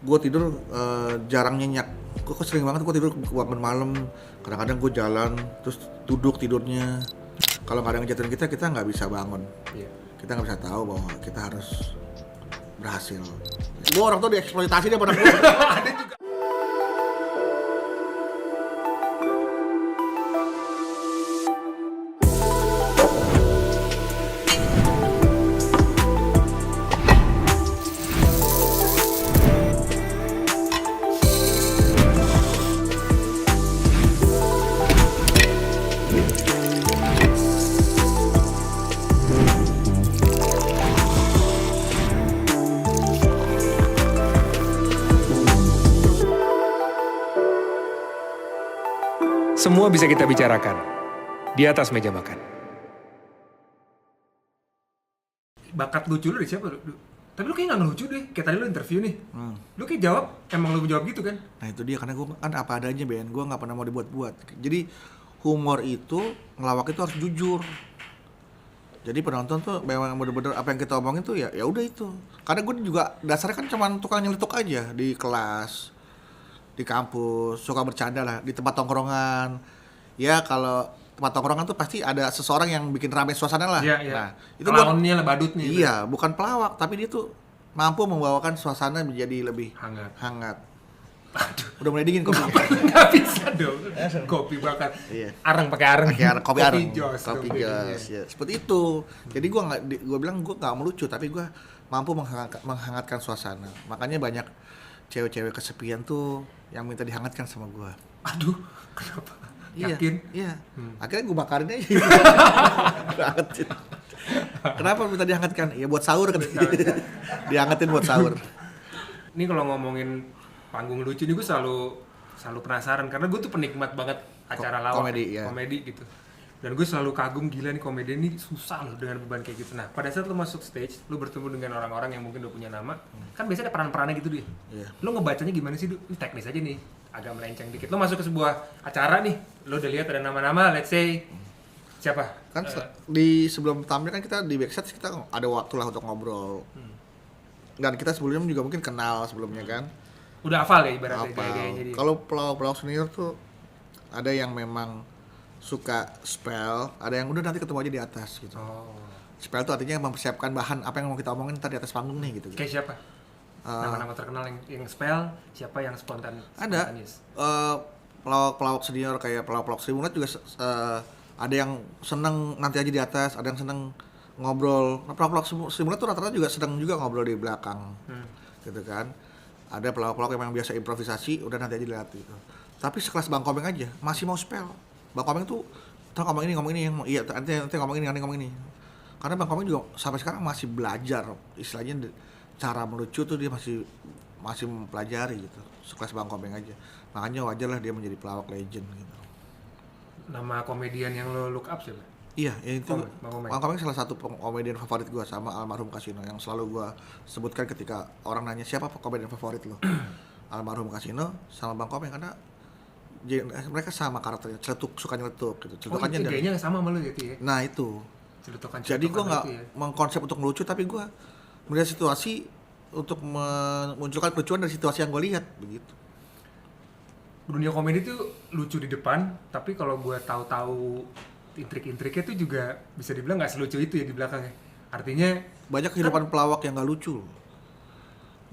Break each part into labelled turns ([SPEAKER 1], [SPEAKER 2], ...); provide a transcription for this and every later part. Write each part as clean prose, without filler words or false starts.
[SPEAKER 1] Gue tidur jarang nyenyak. Gue sering banget gue tidur bangun malam. Kadang-kadang gue jalan terus duduk tidurnya. Kalau nggak ada yang ngejatuhin kita nggak bisa bangun.
[SPEAKER 2] Iya.
[SPEAKER 1] Kita nggak bisa tahu bahwa kita harus berhasil. Gue orang tuh dieksploitasi dia pada gue.
[SPEAKER 2] Ada juga. Semua bisa kita bicarakan di atas meja makan. Bakat lucu lu dari siapa? Tapi lu kayak nggak ngelucu deh. Kayak tadi lu interview nih. Lu kayak jawab, emang lu jawab gitu kan?
[SPEAKER 1] Nah itu dia, karena gue kan apa adanya Ben, gue nggak pernah mau dibuat-buat. Jadi humor itu, ngelawak itu harus jujur. Jadi penonton tuh memang bener-bener apa yang kita omongin tuh ya udah itu. Karena gue juga dasarnya kan cuma tukang nyeletuk aja di kelas, di kampus, suka bercanda lah, di tempat tongkrongan. Ya kalau tempat tongkrongan tuh pasti ada seseorang yang bikin rame suasana lah.
[SPEAKER 2] Iya, iya.
[SPEAKER 1] Nah, itu
[SPEAKER 2] Clownnya lah, badutnya.
[SPEAKER 1] iya, bukan pelawak, tapi dia tuh mampu membawakan suasana menjadi lebih hangat.
[SPEAKER 2] Aduh.
[SPEAKER 1] Udah mulai dingin kopi.
[SPEAKER 2] Nggak bisa dong. Kopi bakar.
[SPEAKER 1] Iya.
[SPEAKER 2] Arang pakai arang.
[SPEAKER 1] Kopi areng.
[SPEAKER 2] Kopi
[SPEAKER 1] Jos, ya. Seperti itu. Jadi gue bilang gue nggak melucu, tapi gue mampu menghangatkan suasana. Makanya banyak cewek-cewek kesepian tuh yang minta dihangatkan sama gue.
[SPEAKER 2] Aduh, kenapa?
[SPEAKER 1] Iya,
[SPEAKER 2] Yakin?
[SPEAKER 1] iya. Akhirnya gue bakarin aja. Gue hangatin. Kenapa minta dihangatkan? Ya buat sahur kan. Dihangatin buat sahur.
[SPEAKER 2] Ini kalau ngomongin panggung lucu nih gue selalu penasaran karena gue tuh penikmat banget acara lawak,
[SPEAKER 1] komedi, ya.
[SPEAKER 2] Komedi gitu. Dan gue selalu kagum, gila nih komedi ini susah loh dengan beban kayak gitu. Nah, pada saat lu masuk stage, lu bertemu dengan orang-orang yang mungkin udah punya nama, kan biasanya ada peran-perannya gitu dia.
[SPEAKER 1] Iya.
[SPEAKER 2] Lu ngebacanya gimana sih, ini teknis aja nih, agak melenceng dikit. Lu masuk ke sebuah acara nih, lu udah lihat ada nama-nama, let's say siapa?
[SPEAKER 1] Kan di sebelum tampil kan kita di backstage kita ada waktu lah untuk ngobrol. Dan kita sebelumnya juga mungkin kenal sebelumnya kan.
[SPEAKER 2] Udah hafal ya ibaratnya
[SPEAKER 1] Apa?
[SPEAKER 2] gaya-gayanya dia.
[SPEAKER 1] Kalau pelawak senior tuh ada yang memang suka spell, ada yang udah nanti ketemu aja di atas gitu.
[SPEAKER 2] Oh.
[SPEAKER 1] Spell itu artinya mempersiapkan bahan apa yang mau kita omongin ntar di atas panggung nih gitu.
[SPEAKER 2] Kayak siapa? Nama-nama terkenal yang spell, siapa yang
[SPEAKER 1] Ada
[SPEAKER 2] spontanis?
[SPEAKER 1] pelawak senior kayak pelawak Sri Mulat juga ada yang seneng nanti aja di atas, ada yang seneng ngobrol. Nah, pelawak Sri Mulat tuh rata-rata juga sedang juga ngobrol di belakang, gitu kan. Ada pelawak-pelawak yang memang biasa improvisasi, udah nanti aja dilihat gitu. Tapi sekelas Bang Komeng aja masih mau spell. Bang Komeng tuh ngomong ini yang iya nanti ngomong ini. Karena Bang Komeng juga sampai sekarang masih belajar, istilahnya cara melucu tuh dia masih mempelajari gitu. Sekelas Bang Komeng aja. Makanya wajar lah dia menjadi pelawak legend gitu.
[SPEAKER 2] Nama komedian yang lo look up siapa?
[SPEAKER 1] Iya, ya itu
[SPEAKER 2] Bang
[SPEAKER 1] Komeng salah satu komedian favorit gue sama almarhum Kasino yang selalu gue sebutkan ketika orang nanya siapa komedian favorit lo. Almarhum Kasino sama Bang Komeng karena mereka sama karakternya, suka nyeletuk gitu. Celutukannya
[SPEAKER 2] itu kayaknya sama sama lo gitu ya?
[SPEAKER 1] Nah itu.
[SPEAKER 2] Celutukan
[SPEAKER 1] Jadi gue nggak
[SPEAKER 2] ya?
[SPEAKER 1] mengkonsep untuk lucu, tapi gue melihat situasi untuk memunculkan kelucuan dari situasi yang gue lihat begitu.
[SPEAKER 2] Dunia komedi tuh lucu di depan, tapi kalau gue tahu-tahu intrik-intriknya tuh juga bisa dibilang nggak selucu itu ya di belakangnya. Artinya
[SPEAKER 1] banyak kehidupan pelawak yang nggak lucu.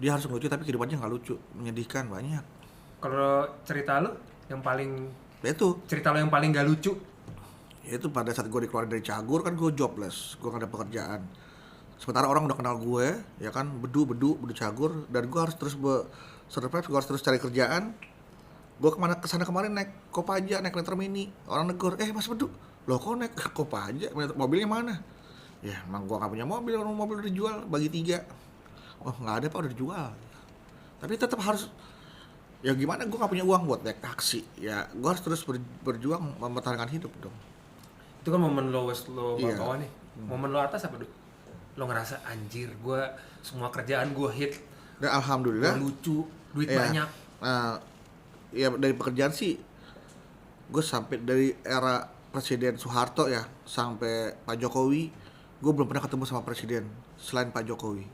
[SPEAKER 1] Dia harus lucu tapi kehidupannya nggak lucu, menyedihkan banyak.
[SPEAKER 2] Kalau cerita lo yang paling cerita lo yang paling nggak lucu?
[SPEAKER 1] Ya itu pada saat gue dikeluarin dari Cagur kan gue jobless, gue nggak ada pekerjaan. Sementara orang udah kenal gue, ya kan, bedu Cagur, dan gue harus terus survive, gue harus terus cari kerjaan. Gue kesana kemarin naik Kopaja, naik Meter Mini, orang negor, Mas Bedu, loh kok naik Kopaja, mobilnya mana? Ya emang gue nggak punya mobil udah dijual, bagi 3. Oh nggak ada pak, udah dijual. Tapi tetap harus, ya gimana, gue nggak punya uang buat naik taksi, ya gue harus terus berjuang mempertahankan hidup dong.
[SPEAKER 2] Itu kan momen lo
[SPEAKER 1] Iya.
[SPEAKER 2] bawah nih. Momen lo atas apa, Duk? Lo ngerasa anjir, gue semua kerjaan gue hit.
[SPEAKER 1] Dan alhamdulillah
[SPEAKER 2] Gua lucu, duit banyak.
[SPEAKER 1] Ya dari pekerjaan sih gue sampai dari era Presiden Soeharto ya sampai Pak Jokowi, gue belum pernah ketemu sama presiden selain Pak Jokowi.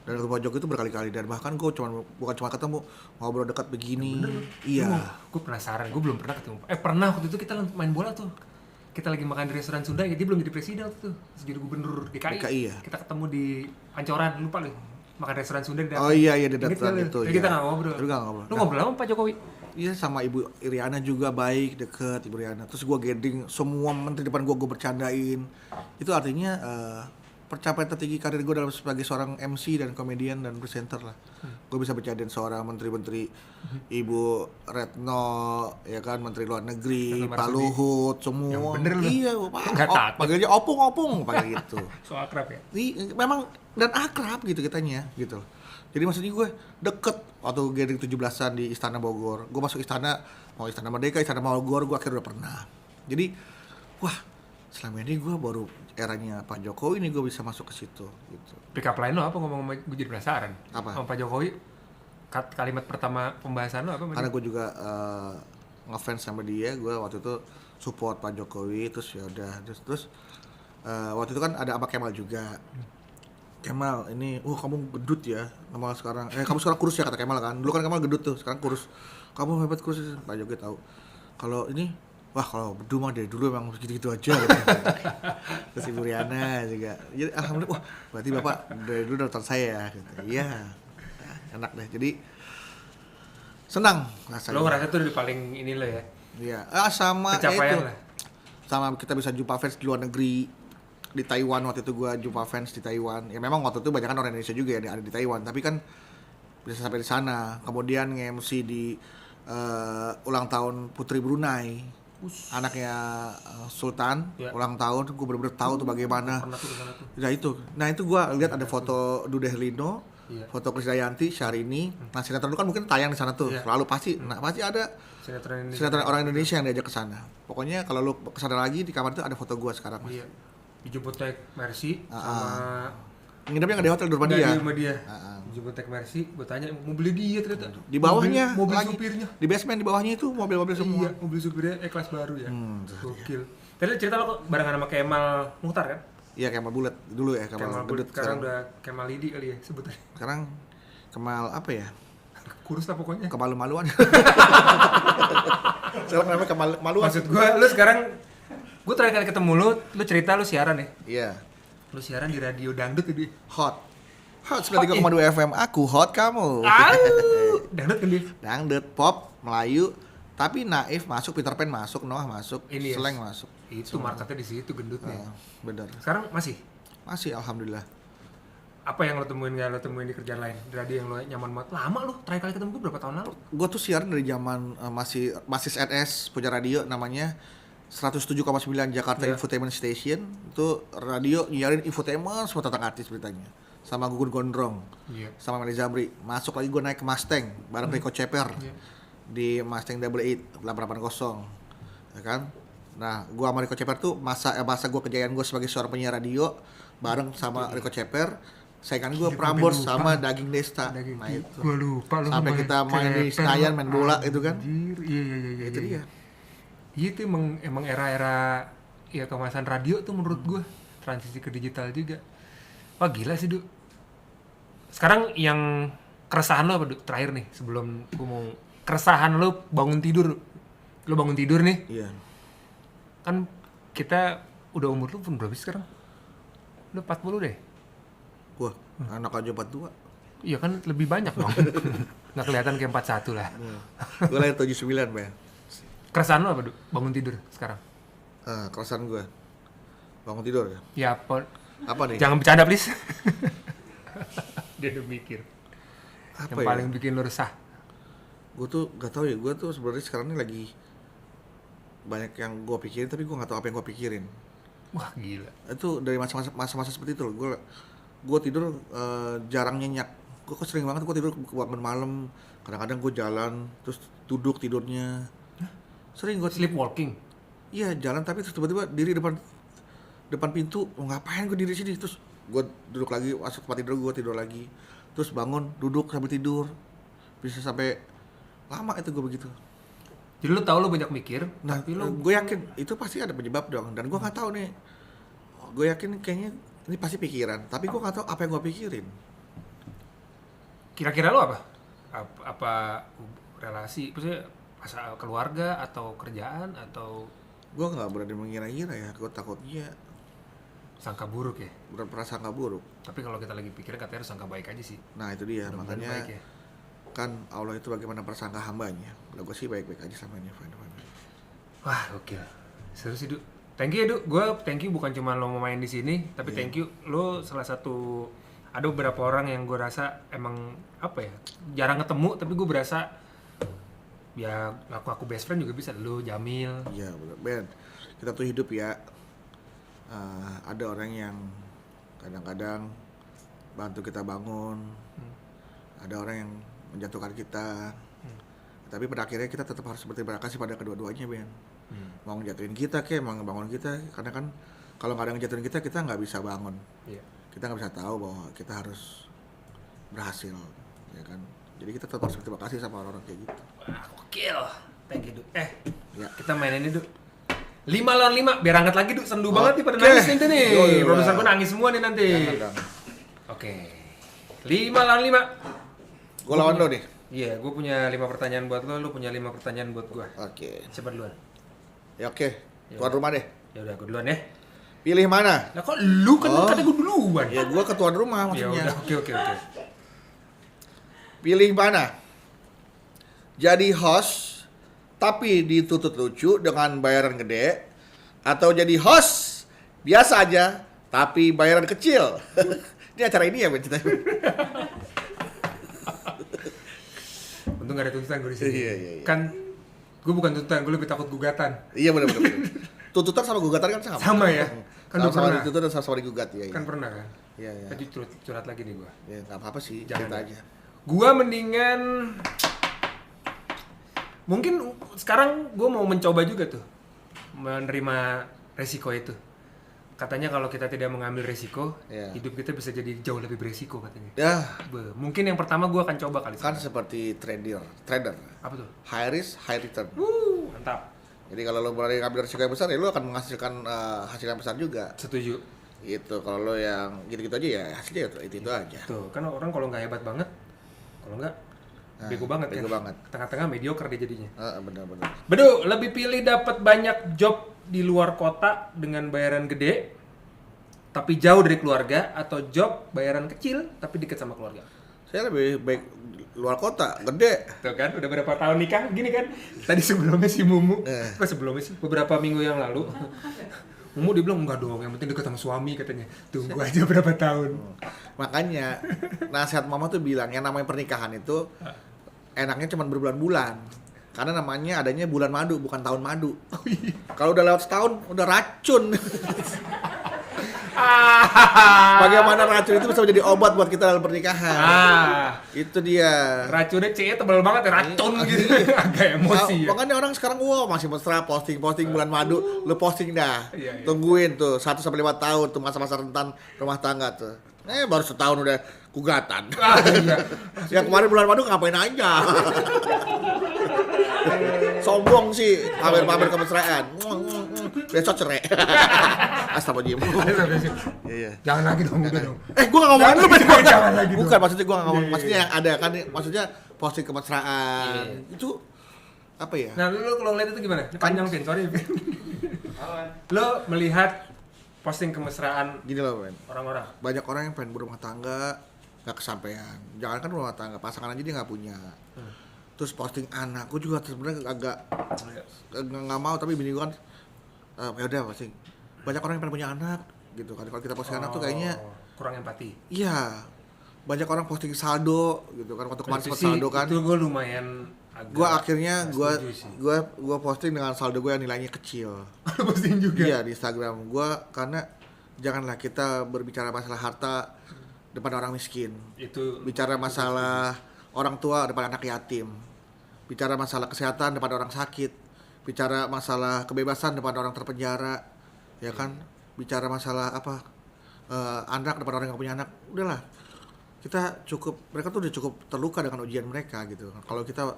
[SPEAKER 1] Dan ketemu Pak Jokowi itu berkali-kali, dan bahkan gue bukan cuma ketemu, ngobrol dekat begini. Iya.
[SPEAKER 2] Gue penasaran, gue belum pernah ketemu. Pernah waktu itu kita main bola tuh. Kita lagi makan di restoran Sunda, dia belum jadi presiden waktu itu. Terus jadi gubernur DKI.
[SPEAKER 1] Ya.
[SPEAKER 2] Kita ketemu di Pancoran, lupa lu. Makan restoran Sunda di
[SPEAKER 1] Oh iya di dataran
[SPEAKER 2] itu.
[SPEAKER 1] Ya.
[SPEAKER 2] Kita nggak ngobrol. Lu ngobrol sama Pak Jokowi?
[SPEAKER 1] Iya, sama Ibu Iriana juga baik, deket Ibu Iriana. Terus gue gending semua menteri depan gue bercandain. Itu artinya pencapaian tertinggi karir gue dalam sebagai seorang MC dan komedian dan presenter lah. Gue bisa bercandain seorang menteri-menteri, Ibu Retno, ya kan, Menteri Luar Negeri, Pak Luhut, semua.
[SPEAKER 2] Yang bener lu.
[SPEAKER 1] Iya,
[SPEAKER 2] Nggak takut.
[SPEAKER 1] panggilnya opung panggil gitu.
[SPEAKER 2] So akrab ya?
[SPEAKER 1] Memang dan akrab gitu kitanya gitu. Jadi maksudnya gue deket waktu gathering 17-an di Istana Bogor. Gue masuk istana, mau Istana Merdeka, Istana Bogor, gue akhirnya udah pernah. Jadi, wah, selama ini gue baru eranya Pak Jokowi nih gue bisa masuk ke situ gitu.
[SPEAKER 2] Pick up line lo apa ngomong sama gue, jadi penasaran.
[SPEAKER 1] Apa?
[SPEAKER 2] Sama Pak Jokowi, kalimat pertama pembahasan lo apa?
[SPEAKER 1] Karena gue juga ngefans sama dia, gue waktu itu support Pak Jokowi, terus ya udah, terus waktu itu kan ada Abah Kemal juga. Kemal ini, kamu gedut ya, Kemal sekarang. Kamu sekarang kurus ya, kata Kemal kan. Dulu kan Kemal gedut tuh, sekarang kurus. Kamu hebat kurus. Pak Jokowi tahu. Kalau ini, kalau bedu mah dari dulu emang gitu-gitu aja. Gitu. Terus Ibu Riana juga. Jadi alhamdulillah, berarti Bapak dari dulu nonton saya ya. Gitu. Iya, enak deh. Jadi senang rasanya.
[SPEAKER 2] Lo ngerasa tuh udah paling ini lo ya?
[SPEAKER 1] Iya, sama
[SPEAKER 2] pencapaian
[SPEAKER 1] itu.
[SPEAKER 2] Lah.
[SPEAKER 1] Sama kita bisa jumpa fans di luar negeri. Di Taiwan waktu itu gue jumpa fans di Taiwan. Ya memang waktu itu banyak kan orang Indonesia juga yang ada di Taiwan, tapi kan bisa sampai di sana. Kemudian nge-MC di ulang tahun Putri Brunei, anaknya Sultan, ya. Ulang tahun. Gue bener-bener tahu tuh bagaimana. Nah itu gue lihat ada foto Dude Herlino, ya. Foto Krisdayanti, Syahrini. Nah sinetron itu kan mungkin tayang di sana tuh, ya. Selalu pasti. Nah pasti ada sinetron orang Indonesia yang diajak ke sana. Pokoknya kalau lu kesana lagi di kamar itu ada foto gue sekarang. Iya.
[SPEAKER 2] Dijemput naik Mercy sama
[SPEAKER 1] nginepnya nggak di hotel di rumah dia.
[SPEAKER 2] Di rumah dia. Dijemput naik Mercy, gue tanya mobil dia ternyata.
[SPEAKER 1] Di bawahnya
[SPEAKER 2] mobil supirnya.
[SPEAKER 1] Di basement di bawahnya itu mobil-mobil semua.
[SPEAKER 2] Iya, mobil supirnya kelas baru ya. Gokil. Tadi cerita lo barengan sama Kemal Mukhtar kan?
[SPEAKER 1] Iya, Kemal Bulet dulu ya,
[SPEAKER 2] Kemal Bulet. Sekarang udah Kemal Lidi kali ya sebutannya.
[SPEAKER 1] Sekarang Kemal apa ya?
[SPEAKER 2] Kurus lah pokoknya.
[SPEAKER 1] Kemalu-maluan. Sekarang namanya Kemalu-maluan.
[SPEAKER 2] Maksud gue, lu sekarang gue terakhir kali ketemu lu cerita lu siaran ya?
[SPEAKER 1] Iya.
[SPEAKER 2] Lu siaran di radio dangdut tadi.
[SPEAKER 1] Hot 93,2 FM, aku hot kamu.
[SPEAKER 2] Dangdut kan dia?
[SPEAKER 1] Dangdut, pop, Melayu, tapi Naif masuk, Peter Pan masuk, Noah masuk, Slang masuk.
[SPEAKER 2] Itu marketnya di situ gendutnya.
[SPEAKER 1] Bener.
[SPEAKER 2] Sekarang masih?
[SPEAKER 1] Masih, alhamdulillah.
[SPEAKER 2] Apa yang lo temuin di kerjaan lain? Di radio yang lo nyaman banget? Lama lo, terakhir kali ketemu gue berapa tahun lalu?
[SPEAKER 1] Gue tuh siaran dari zaman masih NS, punya radio namanya 107,9 Jakarta Infotainment Station. Itu radio nyiarin infotainment semua tentang artis beritanya. Sama Gugun Gondrong, sama Meli Zamri. Masuk lagi gue naik ke Mustang bareng Rico Ceper di Mustang Double 880, ya kan. Nah, gue sama Rico Ceper tuh masa gue kejayaan gue sebagai seorang penyiar radio bareng sama Rico Ceper. Saingan gue Prambors sama Daging Desta. Nah itu.
[SPEAKER 2] Gue lupa lu.
[SPEAKER 1] Sampai kita main di Senayan main bola itu kan.
[SPEAKER 2] Iya.
[SPEAKER 1] Itu dia.
[SPEAKER 2] Itu emang era-era ya kemasan radio tuh menurut gue transisi ke digital juga. Wah gila sih, Du. Sekarang yang keresahan lo apa, Du? Terakhir nih sebelum gue mau keresahan lo bangun tidur. Lo bangun tidur nih.
[SPEAKER 1] Iya.
[SPEAKER 2] Kan kita udah umur lu pun berapa sih sekarang? Lu 40 deh.
[SPEAKER 1] Wah, anak aja 42.
[SPEAKER 2] Iya kan lebih banyak dong. Nggak kelihatan kayak 41 lah.
[SPEAKER 1] Gue lahir 79, Ben.
[SPEAKER 2] Keresahan lo apa, Du? Bangun tidur sekarang?
[SPEAKER 1] Keresahan gue bangun tidur ya?
[SPEAKER 2] Ya
[SPEAKER 1] apa nih?
[SPEAKER 2] Jangan bercanda please. Dia udah mikir.
[SPEAKER 1] Apa
[SPEAKER 2] yang paling bikin lo resah?
[SPEAKER 1] Gue tuh gak tahu ya, gue tuh sebenarnya sekarang ini lagi banyak yang gue pikirin tapi gue gak tahu apa yang gue pikirin.
[SPEAKER 2] Wah gila. Itu
[SPEAKER 1] dari masa-masa seperti itu loh. Gue tidur jarang nyenyak. Gue sering banget gue tidur bangun malam. Kadang-kadang gue jalan terus duduk tidurnya. Sering gue
[SPEAKER 2] sleepwalking.
[SPEAKER 1] Iya jalan tapi terus tiba-tiba diri depan pintu. Mau ngapain gue diri sini? Terus gue duduk lagi masuk tempat tidur, gue tidur lagi. Terus bangun duduk sambil tidur. Bisa sampai lama itu gue begitu.
[SPEAKER 2] Jadi lu tahu lu banyak mikir.
[SPEAKER 1] Nah, gue yakin itu pasti ada penyebab dong. Dan gue nggak tahu nih. Gue yakin kayaknya ini pasti pikiran. Tapi gue nggak tahu apa yang gue pikirin.
[SPEAKER 2] Kira-kira lo apa? Apa relasi, maksudnya masa keluarga atau kerjaan atau
[SPEAKER 1] Gue nggak berani mengira-ngira ya, gue takutnya
[SPEAKER 2] sangka buruk ya?
[SPEAKER 1] berprasangka buruk.
[SPEAKER 2] Tapi kalau kita lagi pikirin katanya harus sangka baik aja sih.
[SPEAKER 1] Nah itu dia,
[SPEAKER 2] Mudah-mudahan
[SPEAKER 1] makanya
[SPEAKER 2] baik ya.
[SPEAKER 1] kan Allah itu bagaimana persangka hambanya. Kalau gue sih baik-baik aja sama ini, fine.
[SPEAKER 2] Wah, oke. Seru sih, Du. Thank you ya, Du. Gue thank you bukan cuma lo mau main di sini, tapi thank you lo salah satu, ada beberapa orang yang gue rasa emang apa ya, jarang ketemu tapi gue berasa ya aku best friend juga bisa. Lo Jamil.
[SPEAKER 1] Iya benar, Ben. Kita tuh hidup ya. Ada orang yang kadang-kadang bantu kita bangun. Ada orang yang menjatuhkan kita. Tapi pada akhirnya kita tetap harus berterima kasih pada kedua-duanya, Ben. Mau ngejatuhin kita kek, mau ngebangun kita. Karena kan kalau nggak ada yang ngejatuhin kita, kita nggak bisa bangun.
[SPEAKER 2] Iya.
[SPEAKER 1] Kita nggak bisa tahu bahwa kita harus berhasil, ya kan. Jadi kita tetap harus berterima kasih sama orang-orang kayak gitu.
[SPEAKER 2] Wah, gokil. Thank you, Du.
[SPEAKER 1] Ya.
[SPEAKER 2] Kita main ini, Du. 5 lawan 5, biar angkat lagi, Du. Sendu banget nih pada nangis nih.
[SPEAKER 1] Yoi,
[SPEAKER 2] Produser
[SPEAKER 1] lah.
[SPEAKER 2] gue nangis semua nih nanti.
[SPEAKER 1] Jangan.
[SPEAKER 2] Oke. 5 lawan 5.
[SPEAKER 1] Gue lawan lo nih.
[SPEAKER 2] Iya, gue punya 5 pertanyaan buat lo, lo punya 5 pertanyaan buat gue.
[SPEAKER 1] Oke.
[SPEAKER 2] Siapa duluan?
[SPEAKER 1] Ya oke. Tuan rumah deh.
[SPEAKER 2] Ya udah, gue duluan ya.
[SPEAKER 1] Pilih mana?
[SPEAKER 2] Lah kok lu kan
[SPEAKER 1] Oh.
[SPEAKER 2] kata gue duluan.
[SPEAKER 1] Ya gue ke tuan rumah
[SPEAKER 2] Ya
[SPEAKER 1] maksudnya.
[SPEAKER 2] udah, oke.
[SPEAKER 1] Pilih mana? Jadi host tapi dituntut lucu dengan bayaran gede, atau jadi host biasa aja tapi bayaran kecil? Ini acara ini ya, Ben?
[SPEAKER 2] Untung gak ada tuntutan gue di sini.
[SPEAKER 1] Iya.
[SPEAKER 2] Kan gue bukan tuntutan, gue lebih takut gugatan.
[SPEAKER 1] Iya benar. Tuntutan sama gugatan kan sama.
[SPEAKER 2] Sama ya? Kan udah
[SPEAKER 1] sama
[SPEAKER 2] pernah.
[SPEAKER 1] dituntut dan sama digugat ya.
[SPEAKER 2] Kan pernah kan?
[SPEAKER 1] Iya.
[SPEAKER 2] Tadi curhat lagi nih gue.
[SPEAKER 1] Ya nggak apa-apa sih,
[SPEAKER 2] Jangan
[SPEAKER 1] cerita
[SPEAKER 2] ya.
[SPEAKER 1] aja.
[SPEAKER 2] Gue mendingan mungkin sekarang gue mau mencoba juga tuh menerima resiko itu. Katanya kalau kita tidak mengambil resiko,
[SPEAKER 1] Iya.
[SPEAKER 2] hidup kita bisa jadi jauh lebih beresiko katanya.
[SPEAKER 1] Ya
[SPEAKER 2] Mungkin yang pertama gue akan coba kali.
[SPEAKER 1] kan
[SPEAKER 2] sekarang.
[SPEAKER 1] seperti trader.
[SPEAKER 2] Apa tuh?
[SPEAKER 1] High risk, high return.
[SPEAKER 2] Mantap.
[SPEAKER 1] Jadi kalau lo berani ngambil risiko yang besar, ya lo akan menghasilkan hasil yang besar juga.
[SPEAKER 2] Setuju.
[SPEAKER 1] Gitu. Kalau lo yang gitu-gitu aja ya hasilnya itu aja.
[SPEAKER 2] Tuh, kan orang kalau nggak hebat banget, kalau nggak bego banget
[SPEAKER 1] bego
[SPEAKER 2] kan.
[SPEAKER 1] banget.
[SPEAKER 2] Tengah-tengah mediocre dia jadinya.
[SPEAKER 1] Benar-benar.
[SPEAKER 2] Bedu, lebih pilih dapat banyak job di luar kota dengan bayaran gede tapi jauh dari keluarga, atau job bayaran kecil tapi dekat sama keluarga?
[SPEAKER 1] Saya lebih baik luar kota, gede.
[SPEAKER 2] Tuh kan, udah berapa tahun nikah gini kan? Tadi sebelumnya si Mumu, apa sebelumnya sih? Beberapa minggu yang lalu. Mumu dia bilang enggak dong, yang penting dekat sama suami katanya. Tunggu aja berapa tahun.
[SPEAKER 1] Makanya nasihat mama tuh bilang yang namanya pernikahan itu enaknya cuma berbulan-bulan. Karena namanya adanya bulan madu, bukan tahun madu. Kalau udah lewat setahun, udah racun. Bagaimana racun itu bisa menjadi obat buat kita dalam pernikahan? Itu dia.
[SPEAKER 2] Racunnya C tebal banget ya, racun gitu. Agak emosi ya.
[SPEAKER 1] Makanya orang sekarang masih mesra posting bulan madu, lu posting dah.
[SPEAKER 2] Iya.
[SPEAKER 1] Tungguin tuh 1 sampai 5 tahun tuh masa-masa rentan rumah tangga tuh. Baru setahun udah gugatan.
[SPEAKER 2] Iya.
[SPEAKER 1] Yang kemarin bulan madu ngapain aja? Sombong sih, pamer-pamer kemesraan. Besok cerai. Astagfirullahaladzim. Iya.
[SPEAKER 2] Jangan lagi dong, udah dong.
[SPEAKER 1] Gua nggak ngomong lu,
[SPEAKER 2] Jangan lagi dong.
[SPEAKER 1] bukan maksudnya gua nggak ngomong, maksudnya yang ada kan, maksudnya posting kemesraan itu apa ya?
[SPEAKER 2] Nah, lu kalau ngeliat itu gimana? Ini panjang, Vin, sorry, Vin. Lo melihat posting kemesraan
[SPEAKER 1] Gini loh, Ben.
[SPEAKER 2] orang-orang.
[SPEAKER 1] Banyak orang yang pengen berumah tangga nggak kesampaian. Jangan kan rumah tangga, pasangan aja dia nggak punya. Terus posting anak, gue juga sebenarnya agak nggak mau, tapi bini gue kan ya udah posting. Banyak orang yang pengen punya anak gitu kan. Kalau kita posting anak tuh kayaknya
[SPEAKER 2] kurang empati.
[SPEAKER 1] iya. Banyak orang posting saldo gitu kan, waktu kemarin sempat saldo kan.
[SPEAKER 2] Itu gue lumayan agak
[SPEAKER 1] Gue akhirnya
[SPEAKER 2] nggak setuju sih.
[SPEAKER 1] gue posting dengan saldo gue yang nilainya kecil.
[SPEAKER 2] posting juga.
[SPEAKER 1] Iya di Instagram gue, karena janganlah kita berbicara masalah harta depan orang miskin.
[SPEAKER 2] Itu
[SPEAKER 1] Bicara masalah orang tua depan anak yatim. Bicara masalah kesehatan depan orang sakit. Bicara masalah kebebasan depan orang terpenjara. Ya kan? Bicara masalah anak depan orang yang punya anak. Udahlah. Mereka tuh udah cukup terluka dengan ujian mereka gitu. Kalau kita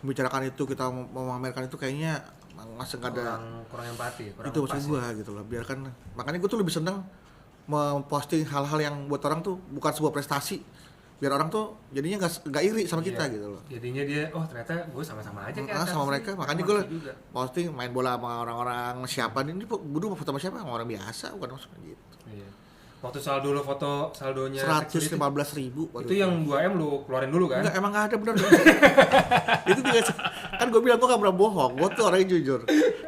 [SPEAKER 1] membicarakan itu, kita memamerkan itu, kayaknya masih nggak ada
[SPEAKER 2] kurang empati, kurang
[SPEAKER 1] itu maksud
[SPEAKER 2] pas
[SPEAKER 1] gue gitu loh. Biarkan, makanya gue tuh lebih seneng memposting hal-hal yang buat orang tuh bukan sebuah prestasi, biar orang tuh jadinya nggak iri sama kita
[SPEAKER 2] Iya.
[SPEAKER 1] gitu loh.
[SPEAKER 2] Jadinya dia, oh ternyata gue sama-sama aja kayak
[SPEAKER 1] Sama mereka, makanya gue
[SPEAKER 2] juga.
[SPEAKER 1] posting main bola sama orang-orang siapa ini Budu foto sama siapa, sama orang biasa bukan maksudnya gitu.
[SPEAKER 2] Iya. Waktu saldo lo foto saldonya
[SPEAKER 1] 115.000 waktu
[SPEAKER 2] itu yang 2M lo keluarin dulu kan?
[SPEAKER 1] enggak, emang nggak ada bener. Itu juga kan gue bilang gue nggak pernah bohong, gue tuh orangnya jujur.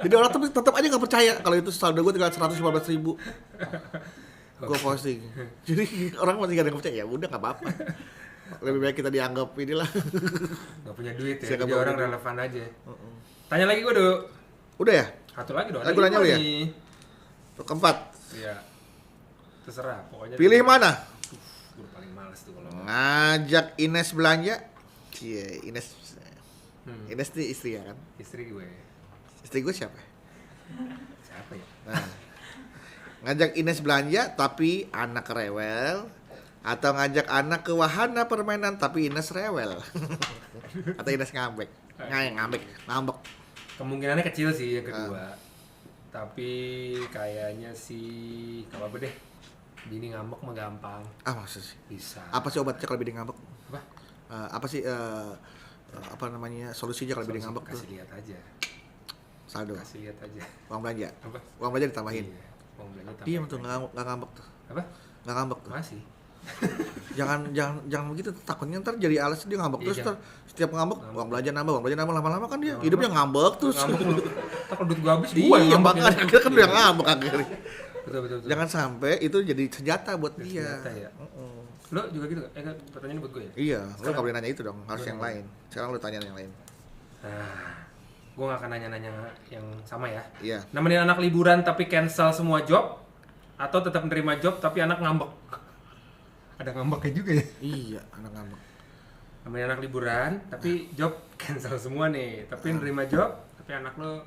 [SPEAKER 1] Jadi orang tetap aja nggak percaya kalau itu saldo gue tinggal 115.000 gue posting. Jadi orang masih gak ada yang percaya, ya udah nggak apa-apa. Lebih baik kita dianggap inilah.
[SPEAKER 2] Gak punya duit ya,
[SPEAKER 1] Siapa
[SPEAKER 2] jadi orang
[SPEAKER 1] duit.
[SPEAKER 2] relevan aja. Tanya lagi gue dulu.
[SPEAKER 1] Udah ya?
[SPEAKER 2] Satu lagi dong.
[SPEAKER 1] Gue nanya lu ya?
[SPEAKER 2] nih.
[SPEAKER 1] Tuh, keempat.
[SPEAKER 2] Iya. Terserah, pokoknya.
[SPEAKER 1] Pilih mana?
[SPEAKER 2] Gue paling males tuh kalau.
[SPEAKER 1] Ngajak Ines belanja. Iya, Ines.
[SPEAKER 2] Hmm.
[SPEAKER 1] Ines nih istri ya kan?
[SPEAKER 2] Istri gue.
[SPEAKER 1] Istri gue siapa?
[SPEAKER 2] Siapa ya?
[SPEAKER 1] Nah, ngajak Ines belanja tapi anak rewel, atau ngajak anak ke wahana permainan tapi Ines rewel. Atau Ines ngambek. Ngambek.
[SPEAKER 2] Kemungkinannya kecil sih yang kedua. Tapi kayaknya sih kalau apa deh. Bini ngambek mah gampang.
[SPEAKER 1] Ah, maksud sih.
[SPEAKER 2] Bisa.
[SPEAKER 1] Apa sih obatnya kalau bini ngambek?
[SPEAKER 2] Apa?
[SPEAKER 1] Apa sih apa namanya solusinya kalau bini ngambek tuh?
[SPEAKER 2] Kasih lihat aja.
[SPEAKER 1] Saldo.
[SPEAKER 2] Kasih lihat aja.
[SPEAKER 1] Uang belanja.
[SPEAKER 2] Apa?
[SPEAKER 1] Uang belanja ditambahin.
[SPEAKER 2] Iya. Mau belanja
[SPEAKER 1] Iya
[SPEAKER 2] tambahin
[SPEAKER 1] betul,
[SPEAKER 2] aja.
[SPEAKER 1] nggak ngambek tuh.
[SPEAKER 2] Apa?
[SPEAKER 1] Nggak ngambek tuh.
[SPEAKER 2] Masih.
[SPEAKER 1] jangan begitu, takutnya ntar jadi alas dia ngambek
[SPEAKER 2] Iya,
[SPEAKER 1] terus
[SPEAKER 2] jangan.
[SPEAKER 1] setiap ngambek uang belanja nambah lama-lama kan dia hidupnya ngambek terus.
[SPEAKER 2] Ngambek lu. Ntar kalau duit gue habis gue yang
[SPEAKER 1] Iya,
[SPEAKER 2] ngambek.
[SPEAKER 1] makanya akhirnya kan dia ngambek akhirnya.
[SPEAKER 2] Betul.
[SPEAKER 1] Jangan sampai itu jadi senjata buat dia.
[SPEAKER 2] Senjata ya. Lo juga gitu gak? Kan pertanyaan buat gue ya?
[SPEAKER 1] Iya, lu nggak boleh nanya itu dong, harus yang lain. Sekarang lu tanya yang lain.
[SPEAKER 2] Nah, gue gak akan nanya-nanya yang sama ya.
[SPEAKER 1] Iya.
[SPEAKER 2] Nemenin anak liburan tapi cancel semua job, atau tetap nerima job tapi anak ngambek? Ada ngambeknya juga ya?
[SPEAKER 1] Iya, anak ngambek.
[SPEAKER 2] Nemenin anak liburan tapi job cancel semua nih, tapi nerima job tapi anak lo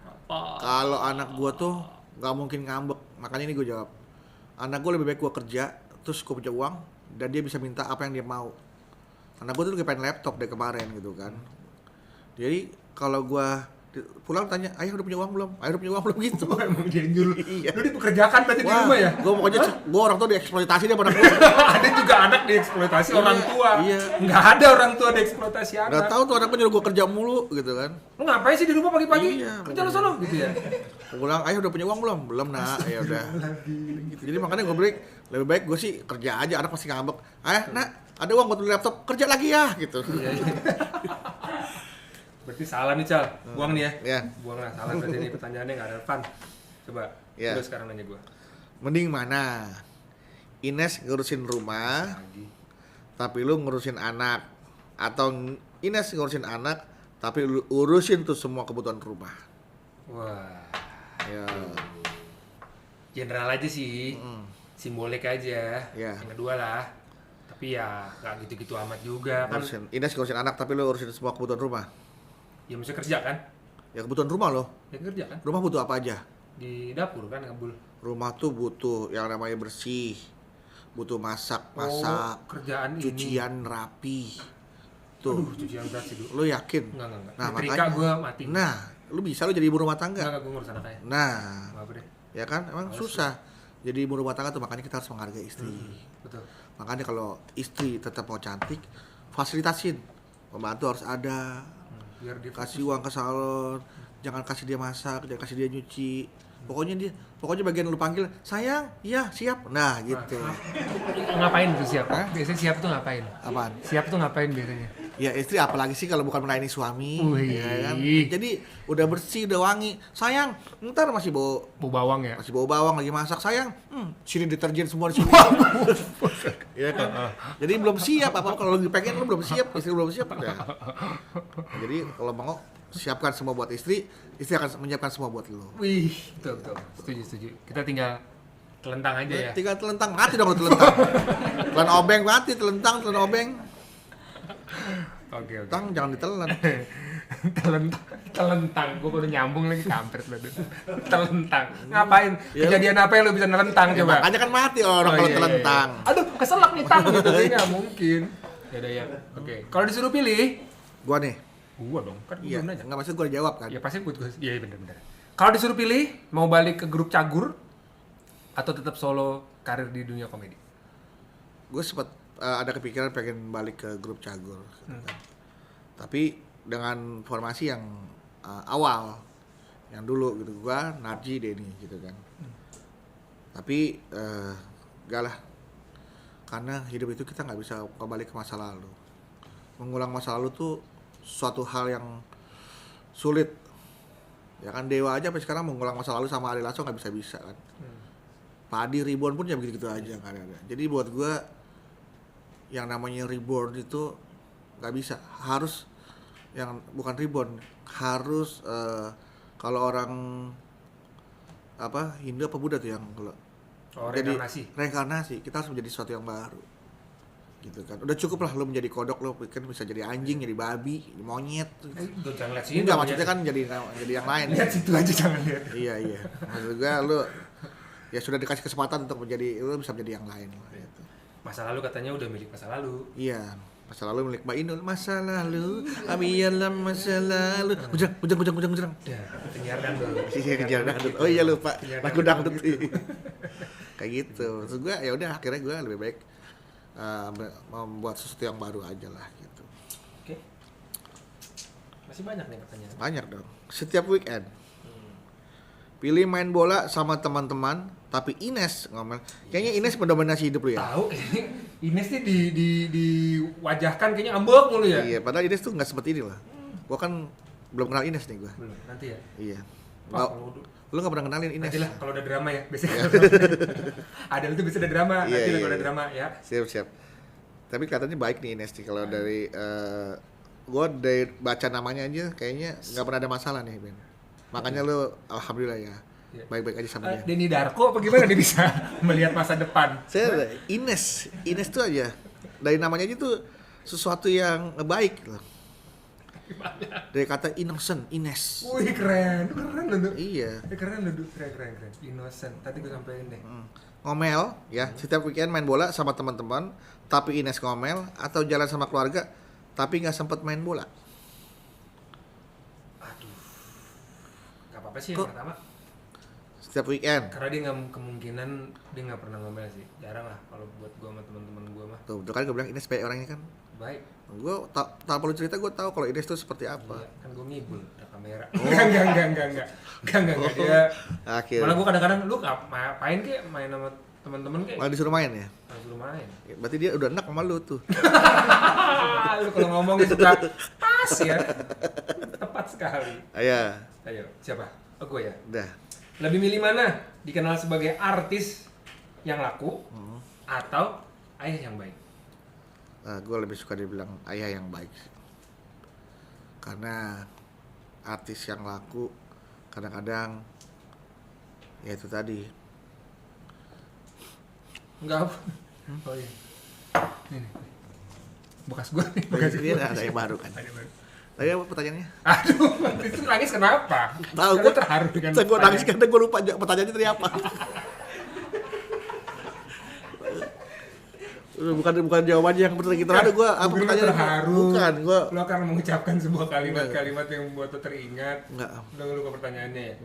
[SPEAKER 2] apa?
[SPEAKER 1] Kalau anak gua tuh nggak mungkin ngambek, makanya ini gua jawab. Anak gua lebih baik gua kerja, terus gua punya uang dan dia bisa minta apa yang dia mau. Anak gua tuh lagi pengen laptop dari kemarin gitu kan. Jadi kalau gua pulang tanya, ayah udah punya uang belum? Ayah udah punya uang belum gitu.
[SPEAKER 2] Emang dia nyuruh.
[SPEAKER 1] Iya.
[SPEAKER 2] Lu dipekerjakan berarti di rumah ya?
[SPEAKER 1] Gua pokoknya gua orang tua dieksploitasi dia pada gua.
[SPEAKER 2] Ada juga anak dieksploitasi orang tua.
[SPEAKER 1] Iya.
[SPEAKER 2] Nggak ada orang tua dieksploitasi anak.
[SPEAKER 1] Nggak tahu tuh anak gua nyuruh gua kerja mulu gitu kan.
[SPEAKER 2] Lu ngapain sih di rumah pagi-pagi?
[SPEAKER 1] Iya,
[SPEAKER 2] Kerja lu sono gitu ya.
[SPEAKER 1] Pulang, ayah udah punya uang belum? Belum nak, ya udah. Gitu. Jadi makanya gue lebih baik gue sih kerja aja, anak pasti ngambek. Ayah nak, ada uang buat beli laptop, kerja lagi ya gitu.
[SPEAKER 2] Iya. Berarti salah nih Cal, buang nih ya.
[SPEAKER 1] Iya.
[SPEAKER 2] Buang lah, salah berarti nih pertanyaannya nggak relevan. Coba,
[SPEAKER 1] Iya.
[SPEAKER 2] lu sekarang nanya gua.
[SPEAKER 1] Mending mana? Ines ngurusin rumah,
[SPEAKER 2] Lagi.
[SPEAKER 1] tapi lu ngurusin anak, atau Ines ngurusin anak, tapi lu urusin tuh semua kebutuhan rumah.
[SPEAKER 2] Wah,
[SPEAKER 1] Ya.
[SPEAKER 2] general aja sih, simbolik aja.
[SPEAKER 1] Iya.
[SPEAKER 2] Yang kedua lah. Tapi ya nggak gitu-gitu amat juga kan.
[SPEAKER 1] Ines ngurusin anak, tapi lu urusin semua kebutuhan rumah.
[SPEAKER 2] Ya mesti kerja kan?
[SPEAKER 1] Ya kebutuhan rumah loh.
[SPEAKER 2] Ya kerja kan?
[SPEAKER 1] Rumah butuh apa aja?
[SPEAKER 2] Di dapur kan ngebul.
[SPEAKER 1] Rumah tuh butuh yang namanya bersih, butuh masak,
[SPEAKER 2] Oh, kerjaan ini.
[SPEAKER 1] cucian rapi. Tuh,
[SPEAKER 2] Aduh, cucian berat sih dulu.
[SPEAKER 1] lu yakin?
[SPEAKER 2] Enggak.
[SPEAKER 1] Nah,
[SPEAKER 2] Nyetrika
[SPEAKER 1] makanya.
[SPEAKER 2] gua mati.
[SPEAKER 1] Nah, lu bisa lu jadi ibu rumah tangga.
[SPEAKER 2] Enggak, gua ngurus anak aja.
[SPEAKER 1] Nah,
[SPEAKER 2] Nggak apa deh.
[SPEAKER 1] ya kan emang
[SPEAKER 2] Harus
[SPEAKER 1] susah. Jadi ibu rumah tangga tuh makanya kita harus menghargai istri.
[SPEAKER 2] Betul.
[SPEAKER 1] Makanya kalau istri tetap mau cantik, fasilitasin. Pembantu harus ada.
[SPEAKER 2] Biar dia
[SPEAKER 1] Kasih uang ke salon, jangan kasih dia masak, jangan kasih dia nyuci. Pokoknya bagian lu panggil, sayang, iya siap. Nah, gitu.
[SPEAKER 2] Ngapain tuh siap?
[SPEAKER 1] Hah?
[SPEAKER 2] Biasanya siap tuh ngapain?
[SPEAKER 1] Apaan?
[SPEAKER 2] Siap tuh ngapain biasanya?
[SPEAKER 1] Ya istri apalagi sih kalau bukan melayani suami,
[SPEAKER 2] Wih.
[SPEAKER 1] ya kan? Jadi udah bersih, udah wangi. Sayang, ntar masih bau
[SPEAKER 2] Bawang ya?
[SPEAKER 1] bawang lagi masak. Sayang, sini deterjen semua di sini. Ya kan? Jadi belum siap apa kalau lagi pengen lu belum siap, istri belum siap udah. Jadi kalau mau siapkan semua buat istri akan menyiapkan semua buat lu.
[SPEAKER 2] Wih, betul. Setuju. Kita tinggal telentang aja ya.
[SPEAKER 1] Tinggal telentang mati dong lu telentang. Telan obeng mati, telentang, telan obeng.
[SPEAKER 2] Oke.
[SPEAKER 1] Tang jangan ditelan.
[SPEAKER 2] Telentang. Gue baru nyambung lagi kampret lu. Telentang. Ngapain?
[SPEAKER 1] Ya.
[SPEAKER 2] Kejadian apa yang lu bisa nelentang
[SPEAKER 1] Ya,
[SPEAKER 2] coba?
[SPEAKER 1] makanya kan mati orang
[SPEAKER 2] Oh,
[SPEAKER 1] kalau
[SPEAKER 2] iya.
[SPEAKER 1] telentang.
[SPEAKER 2] Aduh, keselak nih tang gitu. Nggak mungkin. Ya ya. Oke. Kalau disuruh pilih,
[SPEAKER 1] Gua nih.
[SPEAKER 2] gua dong. Kan gua
[SPEAKER 1] Iya,
[SPEAKER 2] belum nanya.
[SPEAKER 1] enggak maksud gua jawab kan.
[SPEAKER 2] Ya pasti gue iya bener. Kalau disuruh pilih, mau balik ke grup cagur atau tetap solo karir di dunia komedi?
[SPEAKER 1] Gue sempet ada kepikiran pengen balik ke grup Cagur gitu kan. Tapi dengan formasi yang awal yang dulu gitu, gua Narji Denny gitu kan. Tapi enggak lah, karena hidup itu kita nggak bisa kembali ke masa lalu. Mengulang masa lalu tuh suatu hal yang sulit. Ya kan Dewa aja sampai sekarang mengulang masa lalu sama Ari Lasso nggak bisa kan. Padi Reborn pun ya begitu aja kan ada. Jadi buat gua yang namanya reborn itu nggak bisa, harus yang bukan reborn, harus kalau orang apa Hindu apa Buddha tuh yang kalau jadi reinkarnasi, kita harus menjadi sesuatu yang baru gitu kan. Udah cukup lah lu menjadi kodok, lu kan bisa jadi anjing, jadi babi, jadi monyet gitu.
[SPEAKER 2] Jangan lihat sini.
[SPEAKER 1] Enggak, maksudnya kan jadi yang lain.
[SPEAKER 2] Lihat situ aja, jangan lihat.
[SPEAKER 1] Iya. Maksud gua lu ya sudah dikasih kesempatan untuk menjadi, lu bisa menjadi yang lain gitu.
[SPEAKER 2] Masa lalu katanya udah milik masa lalu.
[SPEAKER 1] Iya, masa lalu milik Mbak Inul. Masa lalu, abiyalah masa lalu. Bujang.
[SPEAKER 2] Ya, penyiar dangdut.
[SPEAKER 1] Iya, penyiar dangdut. Oh iya lupa, lagu dangdut. Kayak gitu. Maksud gue ya udah akhirnya gue lebih baik membuat sesuatu yang baru aja lah gitu.
[SPEAKER 2] Oke. Masih banyak nih pertanyaan.
[SPEAKER 1] Banyak dong. Setiap weekend pilih main bola sama teman-teman, tapi Ines ngomel. Kayaknya Ines mendominasi hidup lu ya.
[SPEAKER 2] Tahu, Ines nih diwajahkan kayaknya ambek mulu ya.
[SPEAKER 1] Iya, padahal Ines tuh nggak seperti ini loh. Gua kan belum kenal Ines nih gua.
[SPEAKER 2] Belum, nanti ya.
[SPEAKER 1] Iya.
[SPEAKER 2] Oh,
[SPEAKER 1] Lu nggak pernah kenalin Ines.
[SPEAKER 2] Nanti lah kalau ada drama ya, biasanya. Ada itu bisa ada drama, nanti lah kalau ada drama ya.
[SPEAKER 1] Siap. Tapi katanya baik nih Ines nih kalau dari gua dari baca namanya aja kayaknya nggak pernah ada masalah nih Ben. Makanya lu alhamdulillah ya. Baik-baik aja sama dia.
[SPEAKER 2] Denny Darko apa gimana dia bisa melihat masa depan?
[SPEAKER 1] Saya Ines tuh aja dari namanya aja tuh sesuatu yang baik loh. Dari kata innocent, Ines.
[SPEAKER 2] Wih keren lu.
[SPEAKER 1] Iya.
[SPEAKER 2] Keren lu, keren. Innocent. Tadi gue sampein deh.
[SPEAKER 1] Ngomel ya, setiap weekend main bola sama teman-teman, tapi Ines ngomel, atau jalan sama keluarga, tapi nggak sempet main bola.
[SPEAKER 2] Gak apa-apa sih yang pertama.
[SPEAKER 1] Setiap weekend.
[SPEAKER 2] Karena dia kemungkinan dia nggak pernah ngomel sih, jarang lah kalau buat gue sama teman-teman gue mah.
[SPEAKER 1] Tuh, betul kan gue bilang Ines baik orangnya kan.
[SPEAKER 2] Baik.
[SPEAKER 1] Gue tak perlu cerita, gue tahu kalau Ines tuh seperti apa.
[SPEAKER 2] Iya, kan gue ngibul ada kamera. Enggak dia.
[SPEAKER 1] Akhirnya.
[SPEAKER 2] Malah gue kadang-kadang lu ngapain kek main sama teman-teman kek?
[SPEAKER 1] Malah disuruh main ya.
[SPEAKER 2] Disuruh main.
[SPEAKER 1] Berarti dia udah enak sama lu tuh.
[SPEAKER 2] Lu kalau ngomongin suka pas ya. Tepat sekali.
[SPEAKER 1] Ayo,
[SPEAKER 2] siapa? Oh, gue ya.
[SPEAKER 1] udah.
[SPEAKER 2] Lebih milih mana? Dikenal sebagai artis yang laku atau ayah yang baik?
[SPEAKER 1] Gue lebih suka dibilang ayah yang baik sih. Karena artis yang laku kadang-kadang ya itu tadi.
[SPEAKER 2] Enggak apa. Oh iya. Ini. Bekas gue nih.
[SPEAKER 1] Ini ada yang baru kan. Tadi apa pertanyaannya?
[SPEAKER 2] Aduh, itu nangis kenapa?
[SPEAKER 1] Tahu
[SPEAKER 2] gue terharu dengan
[SPEAKER 1] gue nangis karena gue lupa pertanyaannya tadi apa. bukan jawabannya yang benar gitu. Ada gue apa pertanyaan
[SPEAKER 2] terharu.
[SPEAKER 1] Bukan gue.
[SPEAKER 2] Lo akan mengucapkan sebuah kalimat-kalimat yang membuat lo teringat.
[SPEAKER 1] Enggak.
[SPEAKER 2] Lo lupa pertanyaannya ya.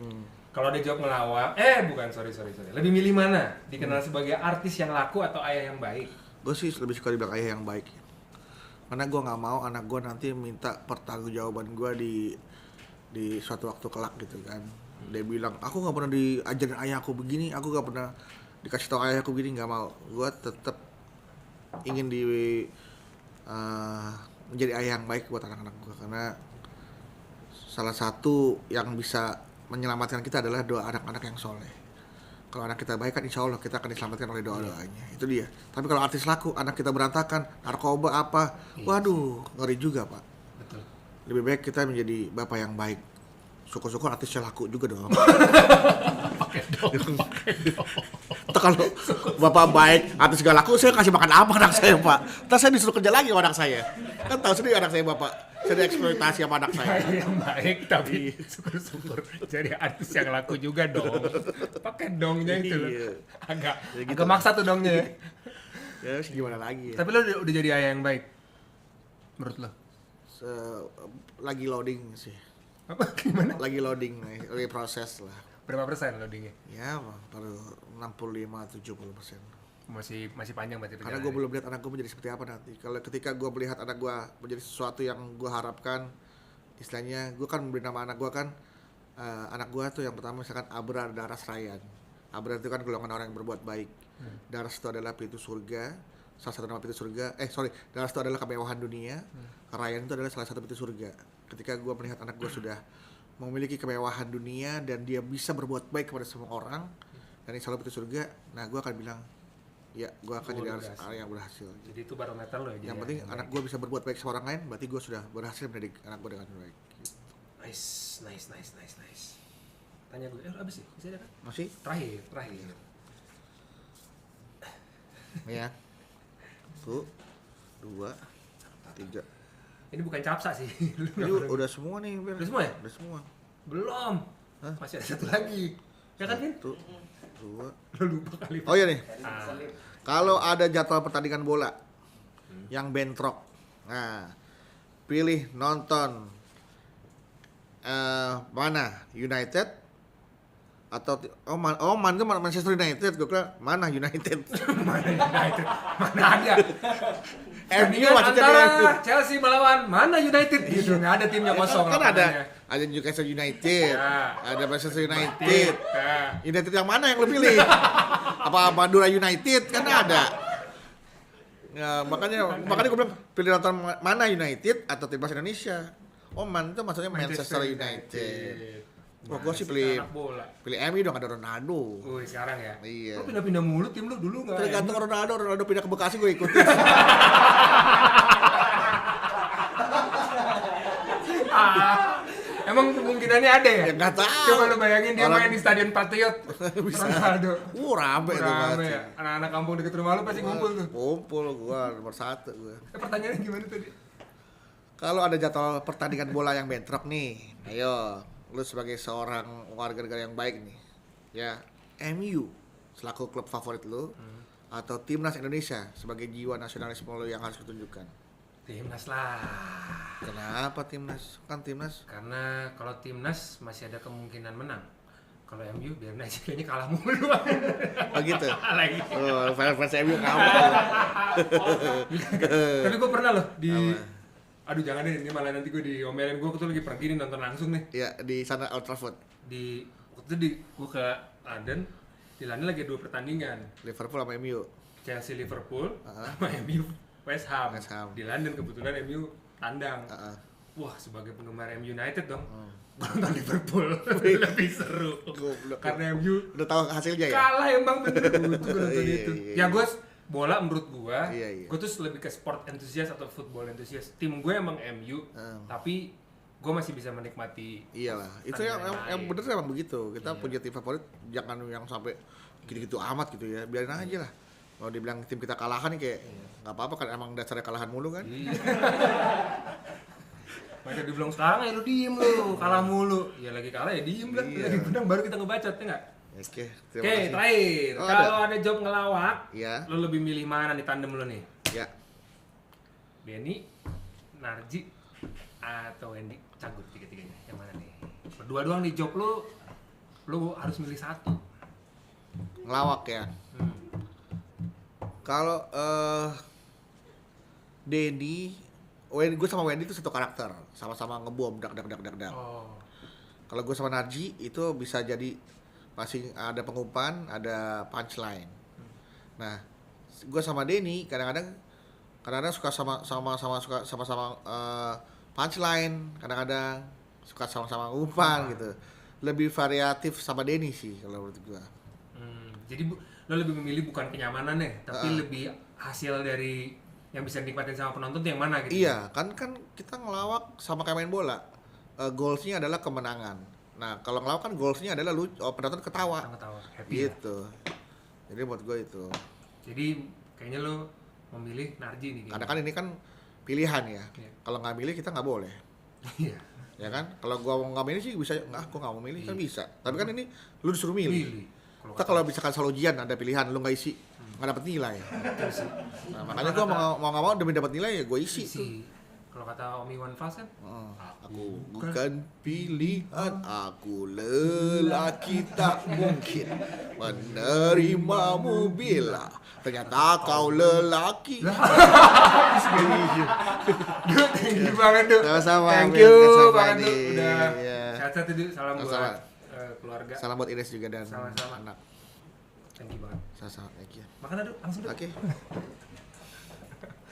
[SPEAKER 2] Kalau dia jawab ngelawak, bukan, sorry. Lebih milih mana? Dikenal sebagai artis yang laku atau ayah yang baik?
[SPEAKER 1] Gue sih lebih suka dibilang ayah yang baik. Karena gue nggak mau anak gue nanti minta pertanggungjawaban gue di suatu waktu kelak gitu kan. Dia bilang aku nggak pernah diajarin ayahku begini, aku nggak pernah dikasih tahu ayahku begini, nggak mau. Gue tetap ingin menjadi ayah yang baik buat anak-anak gue, karena salah satu yang bisa menyelamatkan kita adalah doa anak-anak yang soleh. Kalau anak kita baik kan insya Allah kita akan diselamatkan oleh doa-doanya. Itu dia. Tapi kalau artis laku, anak kita berantakan, narkoba apa, waduh ngeri juga Pak.
[SPEAKER 2] Betul.
[SPEAKER 1] Lebih baik kita menjadi bapak yang baik. Syukur-syukur artisnya laku juga dong.
[SPEAKER 2] Pakai dong.
[SPEAKER 1] Kalau bapak baik, artis gak laku, saya kasih makan apa anak saya Pak? Ntar saya disuruh kerja lagi sama anak saya. Kan tahu sendiri anak saya Bapak, saya dieksploitasi sama anak saya.
[SPEAKER 2] Yang baik tapi syukur-syukur jadi artis yang laku juga dong. Pakai dongnya itu loh. Agak maksa tuh dongnya ya.
[SPEAKER 1] Ya gimana lagi ya.
[SPEAKER 2] Tapi lo udah jadi ayah yang baik menurut lo?
[SPEAKER 1] Lagi loading sih.
[SPEAKER 2] Apa gimana?
[SPEAKER 1] Lagi loading, lagi proses lah.
[SPEAKER 2] Berapa persen loadingnya?
[SPEAKER 1] Ya baru 65-70%.
[SPEAKER 2] masih panjang berarti
[SPEAKER 1] Karena gue belum lihat anak gue menjadi seperti apa nanti. Kalau ketika gue melihat anak gue menjadi sesuatu yang gue harapkan, istilahnya gue kan memberi nama anak gue kan, anak gue tuh yang pertama misalkan Abrar Daras Ryan. Abrar itu kan golongan orang yang berbuat baik. Daras itu adalah pintu surga, salah satu nama pintu surga. Daras itu adalah kemewahan dunia. Ryan itu adalah salah satu pintu surga. Ketika gue melihat anak gue sudah memiliki kemewahan dunia dan dia bisa berbuat baik kepada semua orang, dan insya Allah pintu surga, nah gue akan bilang, ya gue akan jadi orang yang berhasil.
[SPEAKER 2] Jadi itu barometer lo ya.
[SPEAKER 1] Yang penting anak gue bisa berbuat baik sama orang lain, berarti gue sudah berhasil mendidik anak gue dengan baik.
[SPEAKER 2] Nice. Tanya gue, abis sih? Masih ada kan?
[SPEAKER 1] Masih?
[SPEAKER 2] Terakhir.
[SPEAKER 1] Ya. 1, 2, 3.
[SPEAKER 2] Ini bukan capsa sih.
[SPEAKER 1] Ini udah semua nih, Ber.
[SPEAKER 2] Udah semua ya?
[SPEAKER 1] Udah semua.
[SPEAKER 2] Belum.
[SPEAKER 1] Hah?
[SPEAKER 2] Masih ada satu lagi. Ya kan, Vin?
[SPEAKER 1] 1, 2.
[SPEAKER 2] Lo lupa kali.
[SPEAKER 1] Oh iya nih.
[SPEAKER 2] Ah.
[SPEAKER 1] Kalau ada jadwal pertandingan bola yang bentrok, nah pilih nonton mana United atau Man itu Manchester United, gue kira mana United.
[SPEAKER 2] Mana United? Mana ada?
[SPEAKER 1] MU
[SPEAKER 2] Pertandingan
[SPEAKER 1] maksudnya
[SPEAKER 2] antara
[SPEAKER 1] MU.
[SPEAKER 2] Chelsea melawan mana United? Gitu, nggak ada timnya kosong.
[SPEAKER 1] Kan
[SPEAKER 2] lapangannya.
[SPEAKER 1] ada Newcastle United,
[SPEAKER 2] Ya.
[SPEAKER 1] ada Manchester United.
[SPEAKER 2] Ya.
[SPEAKER 1] United yang mana yang lo pilih? Apa Madura United? Kan ada. Ya, makanya gue bilang pilih nonton mana United atau timnas Indonesia. Man itu maksudnya Manchester United. Wah, gue sih pilih
[SPEAKER 2] Anak bola.
[SPEAKER 1] MU dong, ada Ronaldo.
[SPEAKER 2] Wih, sekarang ya?
[SPEAKER 1] Iya.
[SPEAKER 2] Lo pindah-pindah mulu tim lu dulu nggak?
[SPEAKER 1] Tergantung Ronaldo pindah ke Bekasi gue ikutin.
[SPEAKER 2] Emang kemungkinannya ada ya?
[SPEAKER 1] Ya nggak tahu.
[SPEAKER 2] Coba lu bayangin dia
[SPEAKER 1] Orang-
[SPEAKER 2] main di Stadion Patriot.
[SPEAKER 1] Bisa.
[SPEAKER 2] Ronaldo.
[SPEAKER 1] Rame tuh
[SPEAKER 2] Rame
[SPEAKER 1] pasti.
[SPEAKER 2] ya. Anak-anak kampung deket rumah lu pasti ngumpul tuh.
[SPEAKER 1] Kumpul gua nomor 1 gua.
[SPEAKER 2] Pertanyaannya gimana tadi?
[SPEAKER 1] Kalau ada jadwal pertandingan bola yang bentrok nih, ayo, lu sebagai seorang warga negara yang baik nih, ya MU selaku klub favorit lu, atau timnas Indonesia sebagai jiwa nasionalisme lu yang harus ditunjukkan.
[SPEAKER 2] Timnas lah.
[SPEAKER 1] Kenapa timnas? Kan timnas.
[SPEAKER 2] Karena kalau timnas masih ada kemungkinan menang. Kalau MU biarin aja kayaknya kalah mulu.
[SPEAKER 1] Oh gitu.
[SPEAKER 2] Lagi.
[SPEAKER 1] Oh, fans MU kamu.
[SPEAKER 2] Tapi gue pernah loh di
[SPEAKER 1] Apa?
[SPEAKER 2] aduh jangan deh, ini malah nanti gue diomelin. Gue tuh lagi pergi nih nonton langsung nih
[SPEAKER 1] Ya di sana Old Trafford.
[SPEAKER 2] di waktu itu gue ke London. Di London lagi 2 pertandingan,
[SPEAKER 1] Liverpool sama MU.
[SPEAKER 2] Chelsea Liverpool
[SPEAKER 1] Uh-huh.
[SPEAKER 2] sama MU West Ham.
[SPEAKER 1] West Ham.
[SPEAKER 2] Di London kebetulan MU tandang.
[SPEAKER 1] Uh-uh.
[SPEAKER 2] Wah, sebagai penggemar MU United dong, nonton Liverpool lebih seru.
[SPEAKER 1] Goblok.
[SPEAKER 2] Karena MU
[SPEAKER 1] Udah tahu hasilnya ya?
[SPEAKER 2] kalah emang bener. Gue nonton
[SPEAKER 1] Iya,
[SPEAKER 2] itu.
[SPEAKER 1] iya,
[SPEAKER 2] Ya gue bola menurut gue,
[SPEAKER 1] Iya.
[SPEAKER 2] gue tuh lebih ke sport enthusiast atau football enthusiast. Tim gue emang MU, tapi gue masih bisa menikmati.
[SPEAKER 1] Iyalah, itu yang bener emang begitu. Kita punya tim favorit, jangan yang sampai gitu-gitu amat gitu ya. Biarin aja lah. Kalau dibilang tim kita kalahan nih kayak nggak apa-apa kan, emang dasarnya kalahan mulu kan.
[SPEAKER 2] Iya. Mereka dibilang sekarang ya lu diem lu, kalah mulu. Ya lagi kalah ya diem lah,
[SPEAKER 1] Iya.
[SPEAKER 2] lagi menang baru kita ngebacot ya nggak?
[SPEAKER 1] Oke, terima
[SPEAKER 2] Oke,
[SPEAKER 1] kasih.
[SPEAKER 2] terakhir.
[SPEAKER 1] Oh,
[SPEAKER 2] Kalau ada job ngelawak,
[SPEAKER 1] Iya.
[SPEAKER 2] lu lebih milih mana nih tandem lu nih?
[SPEAKER 1] Ya,
[SPEAKER 2] Benny, Narji, atau Wendy? Cagur tiga-tiganya. Yang mana nih? Berdua doang nih job lu harus milih satu.
[SPEAKER 1] ngelawak ya. Kalau Denny, gue sama Wendy itu satu karakter, sama-sama ngebom dak.
[SPEAKER 2] Oh.
[SPEAKER 1] Kalau gue sama Narji itu bisa jadi pasti ada pengumpan, ada punchline. Nah, gue sama Denny kadang-kadang suka sama-sama punchline, kadang-kadang suka sama-sama umpan gitu. Lebih variatif sama Denny sih kalau menurut gue.
[SPEAKER 2] Jadi lo lebih memilih bukan kenyamanan ya, tapi lebih hasil dari yang bisa dinikmatin sama penonton tuh yang mana gitu?
[SPEAKER 1] Iya, kan kita ngelawak sama kayak main bola. Goalsnya adalah kemenangan. Nah, kalau ngelawak kan goalsnya adalah penonton ketawa.
[SPEAKER 2] Ketawa, happy ya?
[SPEAKER 1] Gitu. Jadi buat gue itu.
[SPEAKER 2] Jadi kayaknya lo memilih Narji nih.
[SPEAKER 1] Karena kan ini kan pilihan ya.
[SPEAKER 2] Iya.
[SPEAKER 1] Kalau nggak milih kita nggak boleh.
[SPEAKER 2] Iya.
[SPEAKER 1] Ya kan? Kalau gua nggak milih sih bisa, nggak, gua nggak mau milih kan bisa. Tapi kan ini lu disuruh milih.
[SPEAKER 2] Pilih.
[SPEAKER 1] Kita kalau misalkan soal ujian ada pilihan, lu nggak isi, nggak dapet nilai. Nah, makanya gua mau nggak mau demi dapat nilai ya gua isi.
[SPEAKER 2] Isi. Kalau Kalau kata Om Iwan Fals kan,
[SPEAKER 1] Aku bukan pilihan, aku lelaki tak mungkin menerimamu bila ternyata kau lelaki.
[SPEAKER 2] Duh, thank you banget Duh.
[SPEAKER 1] Sama-sama,
[SPEAKER 2] Thank
[SPEAKER 1] Bel.
[SPEAKER 2] you
[SPEAKER 1] Sama-sama,
[SPEAKER 2] banget Duh.
[SPEAKER 1] Adi.
[SPEAKER 2] Udah
[SPEAKER 1] Iya.
[SPEAKER 2] sehat-sehat Duh. Salam
[SPEAKER 1] Sama-sama.
[SPEAKER 2] buat keluarga.
[SPEAKER 1] Salam buat Ines juga dan
[SPEAKER 2] Sama-sama.
[SPEAKER 1] anak.
[SPEAKER 2] Thank you banget.
[SPEAKER 1] Sama-sama, thank you.
[SPEAKER 2] Makan Duh, langsung Duh.
[SPEAKER 1] Oke.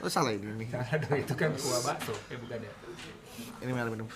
[SPEAKER 1] Oh, salah ini nih.
[SPEAKER 2] Salah Duh, itu kan kuah bakso. Bukan ya.
[SPEAKER 1] Ini minum.